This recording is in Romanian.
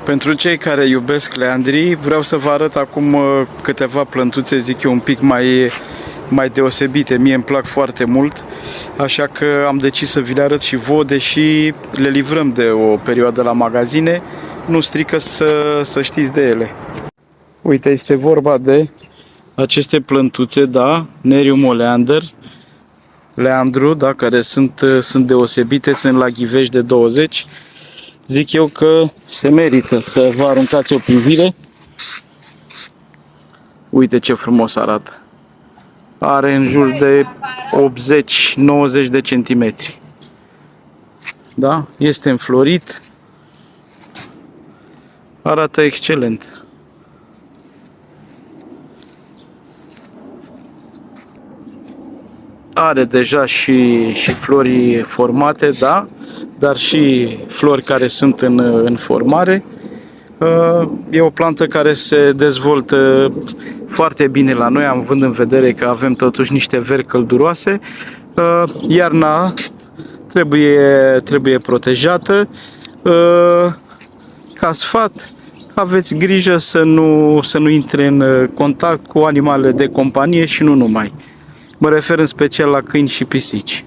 Pentru cei care iubesc leandrii, vreau să vă arăt acum câteva plântuțe, zic eu, un pic mai deosebite. Mie îmi plac foarte mult, așa că am decis să vi le arăt și vouă, deși le livrăm de o perioadă la magazine, nu strică să știți de ele. Uite, este vorba de aceste plântuțe, da, Nerium oleander, leandru, da, care sunt deosebite, sunt la ghivești de 20. Zic eu că se merită să vă aruncați o privire. Uite ce frumos arată. Are în jur de 80-90 de centimetri. Da? Este înflorit. Arată excelent. Are deja și flori formate, da? Dar și flori care sunt în formare. E o plantă care se dezvoltă foarte bine la noi, având în vedere că avem totuși niște veri călduroase. Iarna trebuie protejată. Ca sfat, aveți grijă să nu intre în contact cu animale de companie și nu numai. Mă refer în special la câini și pisici.